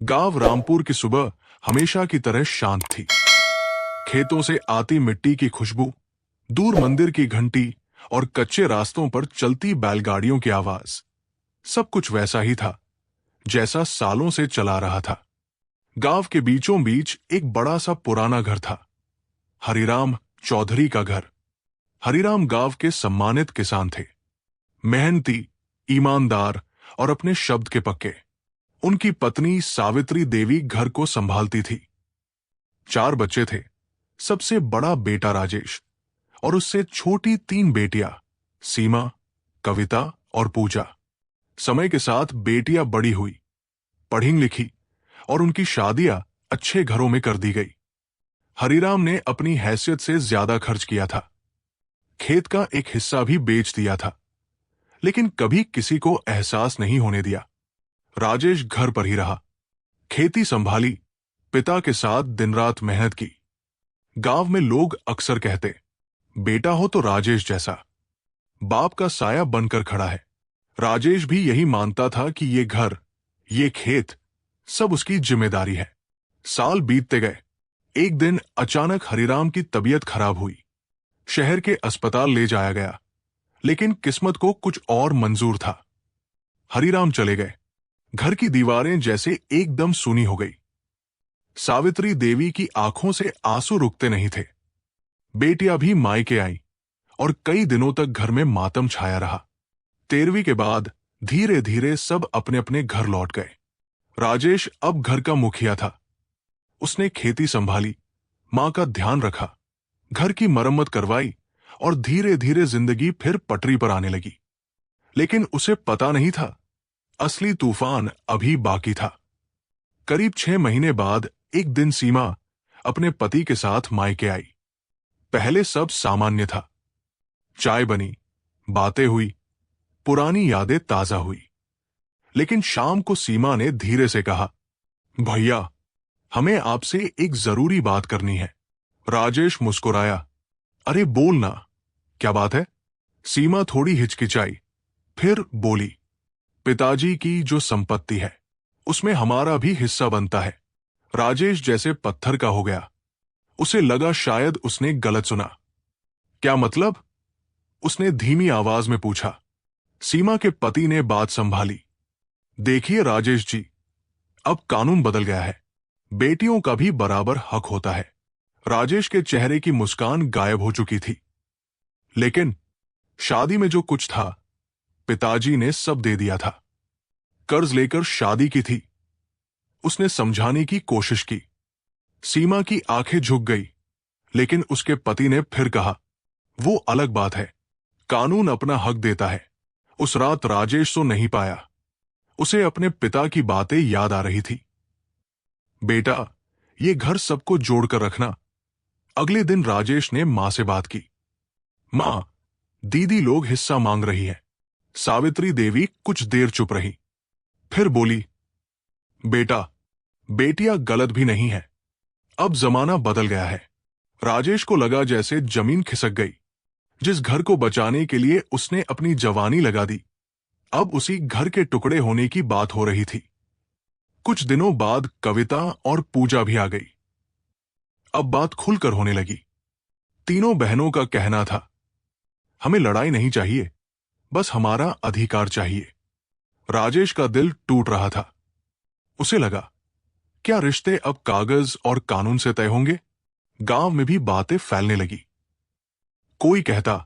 गांव रामपुर की सुबह हमेशा की तरह शांत थी। खेतों से आती मिट्टी की खुशबू, दूर मंदिर की घंटी और कच्चे रास्तों पर चलती बैलगाड़ियों की आवाज, सब कुछ वैसा ही था जैसा सालों से चला रहा था। गांव के बीचों बीच एक बड़ा सा पुराना घर था, हरिराम चौधरी का घर। हरिराम गांव के सम्मानित किसान थे, मेहनती, ईमानदार और अपने शब्द के पक्के। उनकी पत्नी सावित्री देवी घर को संभालती थी। 4 बच्चे थे, सबसे बड़ा बेटा राजेश और उससे छोटी 3 बेटियां, सीमा, कविता और पूजा। समय के साथ बेटियां बड़ी हुई, पढ़ी लिखी और उनकी शादियां अच्छे घरों में कर दी गई। हरिराम ने अपनी हैसियत से ज्यादा खर्च किया था, खेत का एक हिस्सा भी बेच दिया था, लेकिन कभी किसी को एहसास नहीं होने दिया। राजेश घर पर ही रहा, खेती संभाली, पिता के साथ दिन रात मेहनत की। गांव में लोग अक्सर कहते, बेटा हो तो राजेश जैसा, बाप का साया बनकर खड़ा है। राजेश भी यही मानता था कि ये घर, ये खेत, सब उसकी जिम्मेदारी है। साल बीतते गए। एक दिन अचानक हरिराम की तबीयत खराब हुई। शहर के अस्पताल ले जाया गया, लेकिन किस्मत को कुछ और मंजूर था। हरिराम चले गए। घर की दीवारें जैसे एकदम सूनी हो गई। सावित्री देवी की आंखों से आंसू रुकते नहीं थे। बेटियां भी मायके आईं और कई दिनों तक घर में मातम छाया रहा। 13वीं के बाद धीरे धीरे सब अपने अपने घर लौट गए। राजेश अब घर का मुखिया था। उसने खेती संभाली, मां का ध्यान रखा, घर की मरम्मत करवाई और धीरे धीरे जिंदगी फिर पटरी पर आने लगी। लेकिन उसे पता नहीं था, असली तूफान अभी बाकी था। करीब 6 महीने बाद एक दिन सीमा अपने पति के साथ मायके आई। पहले सब सामान्य था। चाय बनी, बातें हुई, पुरानी यादें ताजा हुई। लेकिन शाम को सीमा ने धीरे से कहा, भैया, हमें आपसे एक जरूरी बात करनी है। राजेश मुस्कुराया, अरे बोल ना, क्या बात है? सीमा थोड़ी हिचकिचाई, फिर बोली, पिताजी की जो संपत्ति है उसमें हमारा भी हिस्सा बनता है। राजेश जैसे पत्थर का हो गया। उसे लगा शायद उसने गलत सुना। क्या मतलब? उसने धीमी आवाज में पूछा। सीमा के पति ने बात संभाली, देखिए राजेश जी, अब कानून बदल गया है, बेटियों का भी बराबर हक होता है। राजेश के चेहरे की मुस्कान गायब हो चुकी थी। लेकिन शादी में जो कुछ था, पिताजी ने सब दे दिया था। कर्ज लेकर शादी की थी। उसने समझाने की कोशिश की। सीमा की आंखें झुक गई, लेकिन उसके पति ने फिर कहा, वो अलग बात है, कानून अपना हक देता है। उस रात राजेश तो नहीं पाया। उसे अपने पिता की बातें याद आ रही थी। बेटा, ये घर सबको जोड़कर रखना। अगले दिन राजेश ने मां से बात की। मां, दीदी लोग हिस्सा मांग रही है। सावित्री देवी कुछ देर चुप रही, फिर बोली, बेटा, बेटियां गलत भी नहीं है, अब जमाना बदल गया है। राजेश को लगा जैसे जमीन खिसक गई। जिस घर को बचाने के लिए उसने अपनी जवानी लगा दी, अब उसी घर के टुकड़े होने की बात हो रही थी। कुछ दिनों बाद कविता और पूजा भी आ गई। अब बात खुलकर होने लगी। तीनों बहनों का कहना था, हमें लड़ाई नहीं चाहिए, बस हमारा अधिकार चाहिए। राजेश का दिल टूट रहा था। उसे लगा, क्या रिश्ते अब कागज और कानून से तय होंगे? गांव में भी बातें फैलने लगी। कोई कहता,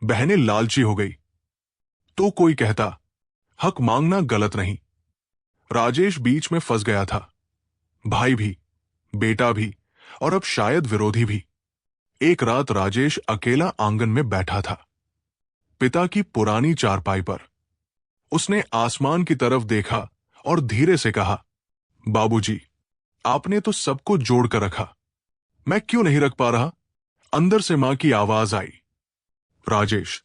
बहनें लालची हो गई, तो कोई कहता, हक मांगना गलत नहीं। राजेश बीच में फंस गया था। भाई भी, बेटा भी और अब शायद विरोधी भी। एक रात राजेश अकेला आंगन में बैठा था, पिता की पुरानी चारपाई पर। उसने आसमान की तरफ देखा और धीरे से कहा, बाबूजी, आपने तो सबको जोड़कर रखा, मैं क्यों नहीं रख पा रहा? अंदर से मां की आवाज आई, राजेश,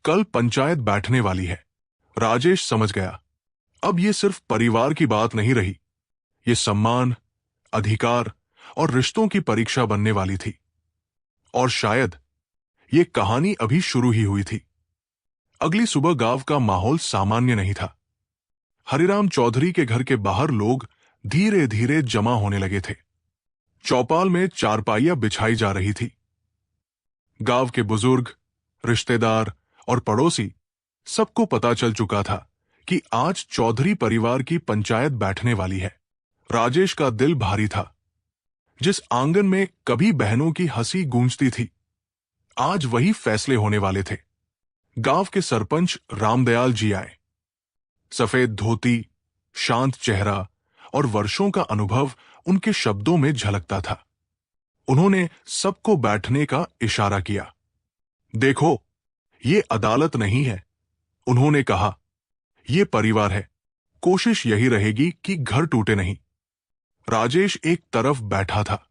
कल पंचायत बैठने वाली है। राजेश समझ गया, अब ये सिर्फ परिवार की बात नहीं रही, ये सम्मान, अधिकार और रिश्तों की परीक्षा बनने वाली थी। और शायद ये कहानी अभी शुरू ही हुई थी। अगली सुबह गांव का माहौल सामान्य नहीं था। हरिराम चौधरी के घर के बाहर लोग धीरे धीरे जमा होने लगे थे। चौपाल में चारपाइयां बिछाई जा रही थी। गांव के बुजुर्ग, रिश्तेदार और पड़ोसी सबको पता चल चुका था कि आज चौधरी परिवार की पंचायत बैठने वाली है। राजेश का दिल भारी था। जिस आंगन में कभी बहनों की हंसी गूंजती थी, आज वही फैसले होने वाले थे। गांव के सरपंच रामदयाल जी आए। सफेद धोती, शांत चेहरा और वर्षों का अनुभव उनके शब्दों में झलकता था। उन्होंने सबको बैठने का इशारा किया। देखो, ये अदालत नहीं है, उन्होंने कहा, ये परिवार है। कोशिश यही रहेगी कि घर टूटे नहीं। राजेश एक तरफ बैठा था।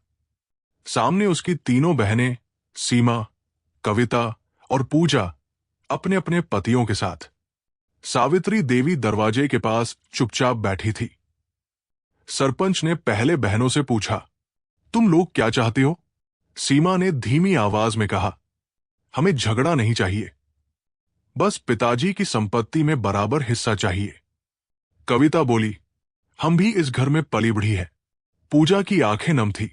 सामने उसकी तीनों बहनें सीमा, कविता और पूजा अपने अपने पतियों के साथ। सावित्री देवी दरवाजे के पास चुपचाप बैठी थी। सरपंच ने पहले बहनों से पूछा, तुम लोग क्या चाहते हो? सीमा ने धीमी आवाज में कहा, हमें झगड़ा नहीं चाहिए, बस पिताजी की संपत्ति में बराबर हिस्सा चाहिए। कविता बोली, हम भी इस घर में पली बढ़ी है। पूजा की आंखें नम थी।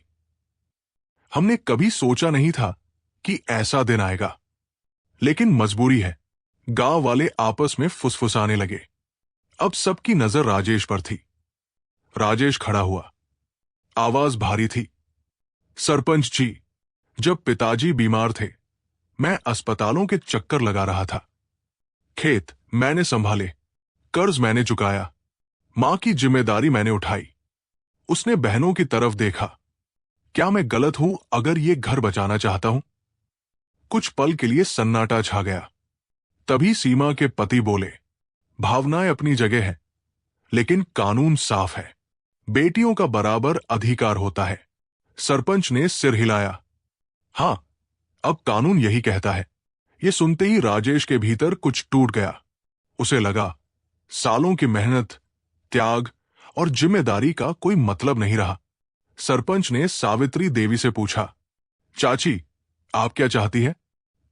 हमने कभी सोचा नहीं था कि ऐसा दिन आएगा, लेकिन मजबूरी है। गांव वाले आपस में फुसफुसाने लगे। अब सबकी नजर राजेश पर थी। राजेश खड़ा हुआ। आवाज भारी थी, सरपंच जी, जब पिताजी बीमार थे, मैं अस्पतालों के चक्कर लगा रहा था। खेत मैंने संभाले, कर्ज मैंने चुकाया, मां की जिम्मेदारी मैंने उठाई। उसने बहनों की तरफ देखा। क्या मैं गलत हूं अगर ये घर बचाना चाहता हूं? कुछ पल के लिए सन्नाटा छा गया। तभी सीमा के पति बोले, भावनाएं अपनी जगह है, लेकिन कानून साफ है। बेटियों का बराबर अधिकार होता है। सरपंच ने सिर हिलाया। हां, अब कानून यही कहता है। यह सुनते ही राजेश के भीतर कुछ टूट गया। उसे लगा, सालों की मेहनत, त्याग और जिम्मेदारी का कोई मतलब नहीं रहा। सरपंच ने सावित्री देवी से पूछा, चाची, आप क्या चाहती है?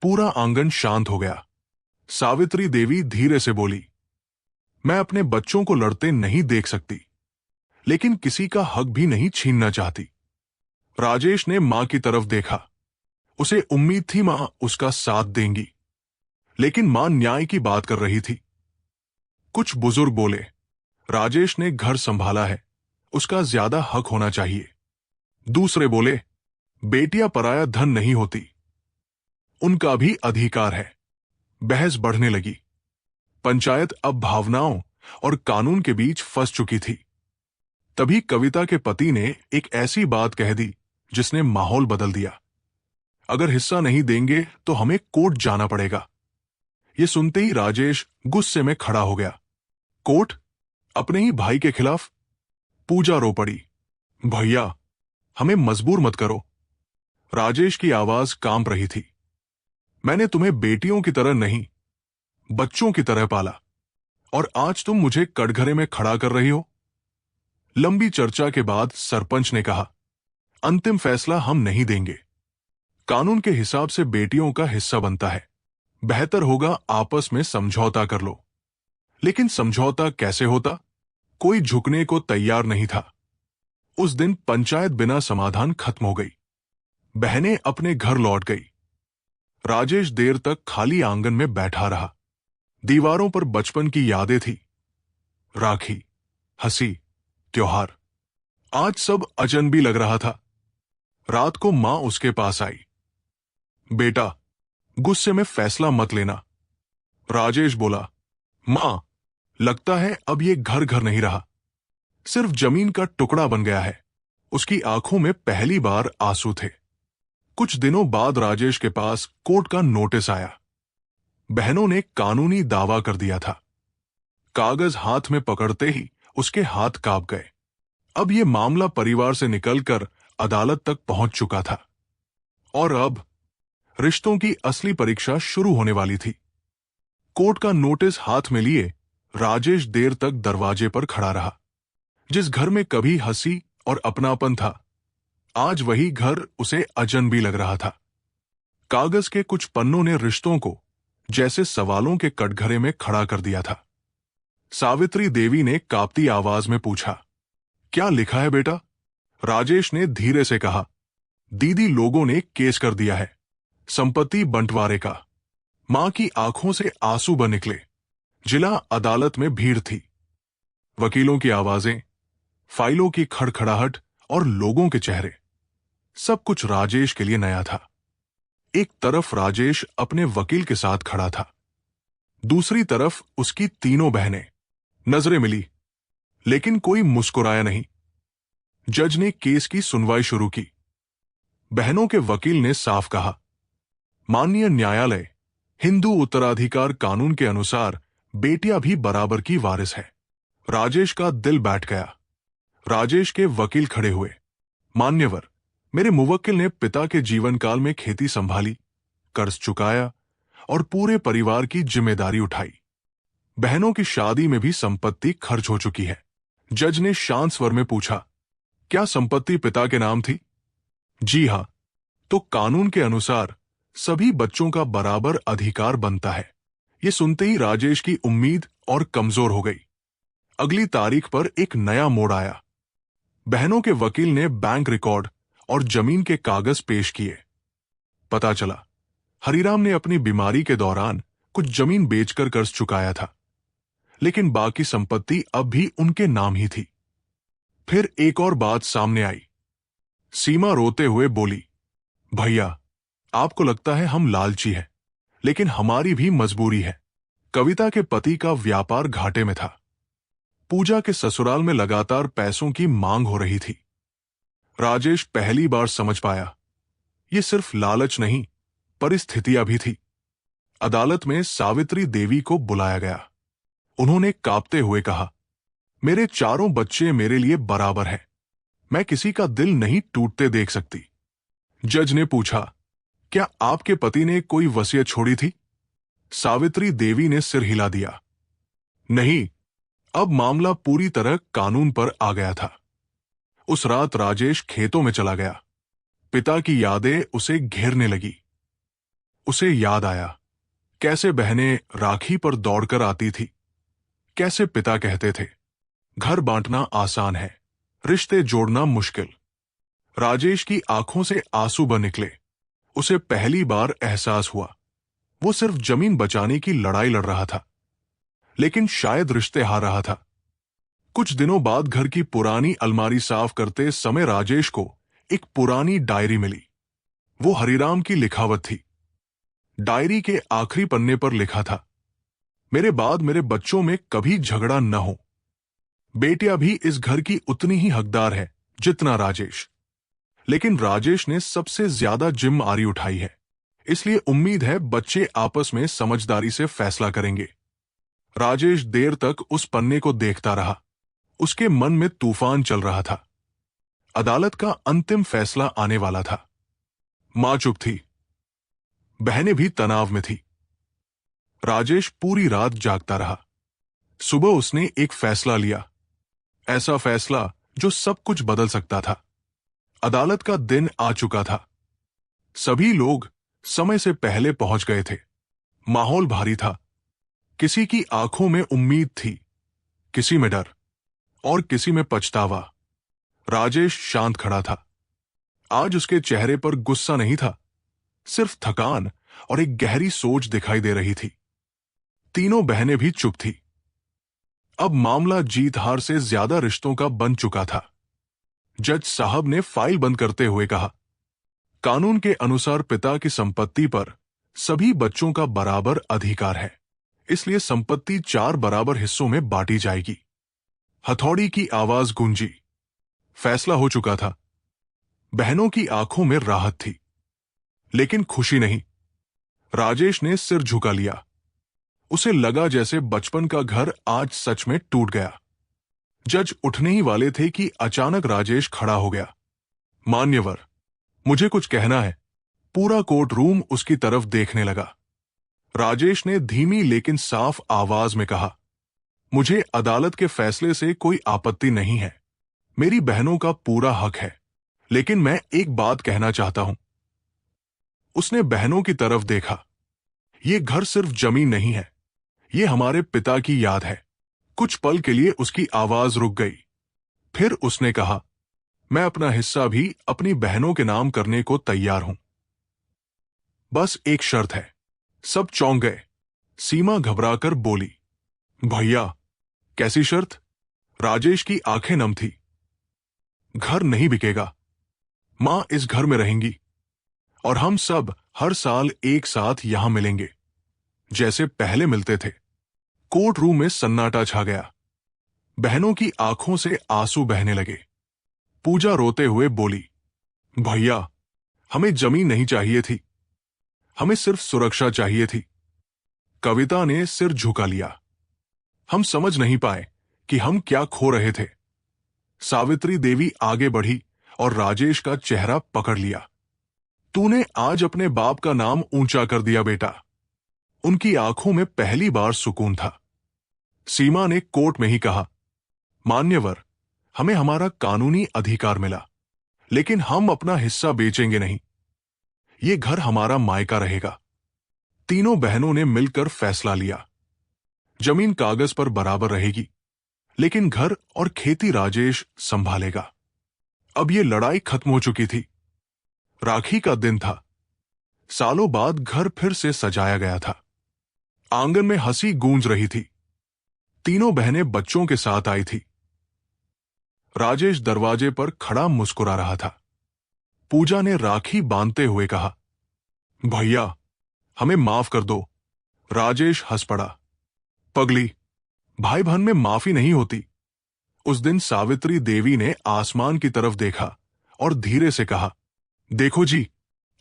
पूरा आंगन शांत हो गया। सावित्री देवी धीरे से बोली, मैं अपने बच्चों को लड़ते नहीं देख सकती, लेकिन किसी का हक भी नहीं छीनना चाहती। राजेश ने मां की तरफ देखा। उसे उम्मीद थी मां उसका साथ देंगी, लेकिन मां न्याय की बात कर रही थी। कुछ बुजुर्ग बोले, राजेश ने घर संभाला है, उसका ज्यादा हक होना चाहिए। दूसरे बोले, बेटियां पराया धन नहीं होती, उनका भी अधिकार है। बहस बढ़ने लगी। पंचायत अब भावनाओं और कानून के बीच फंस चुकी थी। तभी कविता के पति ने एक ऐसी बात कह दी जिसने माहौल बदल दिया। अगर हिस्सा नहीं देंगे तो हमें कोर्ट जाना पड़ेगा। यह सुनते ही राजेश गुस्से में खड़ा हो गया। कोर्ट? अपने ही भाई के खिलाफ? पूजा रो पड़ी, भैया, हमें मजबूर मत करो। राजेश की आवाज कांप रही थी। मैंने तुम्हें बेटियों की तरह नहीं, बच्चों की तरह पाला, और आज तुम मुझे कटघरे में खड़ा कर रही हो। लंबी चर्चा के बाद सरपंच ने कहा, अंतिम फैसला हम नहीं देंगे। कानून के हिसाब से बेटियों का हिस्सा बनता है। बेहतर होगा आपस में समझौता कर लो। लेकिन समझौता कैसे होता? कोई झुकने को तैयार नहीं था। उस दिन पंचायत बिना समाधान खत्म हो गई। बहनें अपने घर लौट गई। राजेश देर तक खाली आंगन में बैठा रहा। दीवारों पर बचपन की यादें थी, राखी, हंसी, त्योहार। आज सब अजनबी लग रहा था। रात को मां उसके पास आई। बेटा, गुस्से में फैसला मत लेना। राजेश बोला, मां, लगता है अब ये घर घर नहीं रहा, सिर्फ जमीन का टुकड़ा बन गया है। उसकी आंखों में पहली बार आंसू थे। कुछ दिनों बाद राजेश के पास कोर्ट का नोटिस आया। बहनों ने कानूनी दावा कर दिया था। कागज हाथ में पकड़ते ही उसके हाथ कांप गए। अब यह मामला परिवार से निकलकर अदालत तक पहुंच चुका था। और अब रिश्तों की असली परीक्षा शुरू होने वाली थी। कोर्ट का नोटिस हाथ में लिए राजेश देर तक दरवाजे पर खड़ा रहा। जिस घर में कभी हंसी और अपनापन था, आज वही घर उसे अजनबी लग रहा था। कागज के कुछ पन्नों ने रिश्तों को जैसे सवालों के कटघरे में खड़ा कर दिया था। सावित्री देवी ने कांपती आवाज में पूछा, क्या लिखा है बेटा? राजेश ने धीरे से कहा। दीदी, लोगों ने केस कर दिया है, संपत्ति बंटवारे का। मां की आंखों से आंसू बह निकले। जिला अदालत में भीड़ थी। वकीलों की आवाजें, फाइलों की खड़खड़ाहट और लोगों के चेहरे। सब कुछ राजेश के लिए नया था। एक तरफ राजेश अपने वकील के साथ खड़ा था, दूसरी तरफ उसकी तीनों बहनें। नजरें मिली, लेकिन कोई मुस्कुराया नहीं। जज ने केस की सुनवाई शुरू की। बहनों के वकील ने साफ कहा, माननीय न्यायालय, हिंदू उत्तराधिकार कानून के अनुसार बेटियां भी बराबर की वारिस है। राजेश का दिल बैठ गया। राजेश के वकील खड़े हुए। मान्यवर, मेरे मुवक्किल ने पिता के जीवन काल में खेती संभाली, कर्ज चुकाया और पूरे परिवार की जिम्मेदारी उठाई। बहनों की शादी में भी संपत्ति खर्च हो चुकी है। जज ने शांत स्वर में पूछा, क्या संपत्ति पिता के नाम थी? जी हां। तो कानून के अनुसार सभी बच्चों का बराबर अधिकार बनता है। यह सुनते ही राजेश की उम्मीद और कमजोर हो गई। अगली तारीख पर एक नया मोड़ आया। बहनों के वकील ने बैंक रिकॉर्ड और जमीन के कागज पेश किए। पता चला, हरिराम ने अपनी बीमारी के दौरान कुछ जमीन बेचकर कर्ज चुकाया था, लेकिन बाकी संपत्ति अब भी उनके नाम ही थी। फिर एक और बात सामने आई। सीमा रोते हुए बोली, भैया, आपको लगता है हम लालची हैं, लेकिन हमारी भी मजबूरी है। कविता के पति का व्यापार घाटे में था। पूजा के ससुराल में लगातार पैसों की मांग हो रही थी। राजेश पहली बार समझ पाया, यह सिर्फ लालच नहीं, परिस्थितियां भी थी। अदालत में सावित्री देवी को बुलाया गया। उन्होंने कांपते हुए कहा, मेरे चारों बच्चे मेरे लिए बराबर हैं। मैं किसी का दिल नहीं टूटते देख सकती। जज ने पूछा, क्या आपके पति ने कोई वसीयत छोड़ी थी? सावित्री देवी ने सिर हिला दिया। नहीं, अब मामला पूरी तरह कानून पर आ गया था। उस रात राजेश खेतों में चला गया। पिता की यादें उसे घेरने लगी। उसे याद आया कैसे बहनें राखी पर दौड़कर आती थी, कैसे पिता कहते थे, घर बांटना आसान है, रिश्ते जोड़ना मुश्किल। राजेश की आंखों से आंसू बह निकले। उसे पहली बार एहसास हुआ, वो सिर्फ जमीन बचाने की लड़ाई लड़ रहा था, लेकिन शायद रिश्ते हार रहा था। कुछ दिनों बाद घर की पुरानी अलमारी साफ करते समय राजेश को एक पुरानी डायरी मिली। वो हरिराम की लिखावट थी। डायरी के आखिरी पन्ने पर लिखा था, मेरे बाद मेरे बच्चों में कभी झगड़ा न हो। बेटियां भी इस घर की उतनी ही हकदार है जितना राजेश। लेकिन राजेश ने सबसे ज्यादा जिम्मेदारी उठाई है, इसलिए उम्मीद है बच्चे आपस में समझदारी से फैसला करेंगे। राजेश देर तक उस पन्ने को देखता रहा। उसके मन में तूफान चल रहा था। अदालत का अंतिम फैसला आने वाला था। मां चुप थी, बहनें भी तनाव में थी। राजेश पूरी रात जागता रहा। सुबह उसने एक फैसला लिया, ऐसा फैसला जो सब कुछ बदल सकता था। अदालत का दिन आ चुका था। सभी लोग समय से पहले पहुंच गए थे। माहौल भारी था। किसी की आंखों में उम्मीद थी, किसी में डर और किसी में पछतावा। राजेश शांत खड़ा था। आज उसके चेहरे पर गुस्सा नहीं था, सिर्फ थकान और एक गहरी सोच दिखाई दे रही थी। तीनों बहनें भी चुप थी। अब मामला जीत हार से ज्यादा रिश्तों का बन चुका था। जज साहब ने फाइल बंद करते हुए कहा, कानून के अनुसार पिता की संपत्ति पर सभी बच्चों का बराबर अधिकार है, इसलिए संपत्ति 4 बराबर हिस्सों में बांटी जाएगी। हथौड़ी की आवाज गूंजी। फैसला हो चुका था। बहनों की आंखों में राहत थी, लेकिन खुशी नहीं। राजेश ने सिर झुका लिया। उसे लगा जैसे बचपन का घर आज सच में टूट गया। जज उठने ही वाले थे कि अचानक राजेश खड़ा हो गया। मान्यवर, मुझे कुछ कहना है। पूरा कोर्ट रूम उसकी तरफ देखने लगा। राजेश ने धीमी लेकिन साफ आवाज में कहा, मुझे अदालत के फैसले से कोई आपत्ति नहीं है। मेरी बहनों का पूरा हक है, लेकिन मैं एक बात कहना चाहता हूं। उसने बहनों की तरफ देखा। यह घर सिर्फ जमीन नहीं है, यह हमारे पिता की याद है। कुछ पल के लिए उसकी आवाज रुक गई, फिर उसने कहा, मैं अपना हिस्सा भी अपनी बहनों के नाम करने को तैयार हूं। बस एक शर्त है। सब चौंक गए। सीमा घबराकर बोली, भैया, कैसी शर्त? राजेश की आंखें नम थी। घर नहीं बिकेगा। मां इस घर में रहेंगी और हम सब हर साल एक साथ यहां मिलेंगे, जैसे पहले मिलते थे। कोर्ट रूम में सन्नाटा छा गया। बहनों की आंखों से आंसू बहने लगे। पूजा रोते हुए बोली, भैया, हमें जमीन नहीं चाहिए थी, हमें सिर्फ सुरक्षा चाहिए थी। कविता ने सिर झुका लिया। हम समझ नहीं पाए कि हम क्या खो रहे थे। सावित्री देवी आगे बढ़ी और राजेश का चेहरा पकड़ लिया। तूने आज अपने बाप का नाम ऊंचा कर दिया बेटा। उनकी आंखों में पहली बार सुकून था। सीमा ने कोर्ट में ही कहा, मान्यवर, हमें हमारा कानूनी अधिकार मिला, लेकिन हम अपना हिस्सा बेचेंगे नहीं। ये घर हमारा मायका रहेगा। तीनों बहनों ने मिलकर फैसला लिया। जमीन कागज पर बराबर रहेगी, लेकिन घर और खेती राजेश संभालेगा। अब ये लड़ाई खत्म हो चुकी थी। राखी का दिन था। सालों बाद घर फिर से सजाया गया था। आंगन में हंसी गूंज रही थी। तीनों बहनें बच्चों के साथ आई थी। राजेश दरवाजे पर खड़ा मुस्कुरा रहा था। पूजा ने राखी बांधते हुए कहा, भैया, हमें माफ कर दो। राजेश हंस पड़ा। पगली, भाई बहन में माफी नहीं होती। उस दिन सावित्री देवी ने आसमान की तरफ देखा और धीरे से कहा, देखो जी,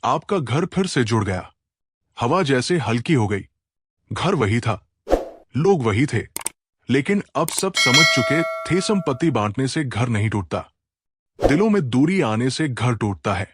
आपका घर फिर से जुड़ गया। हवा जैसे हल्की हो गई। घर वही था, लोग वही थे, लेकिन अब सब समझ चुके थे, संपत्ति बांटने से घर नहीं टूटता, दिलों में दूरी आने से घर टूटता है।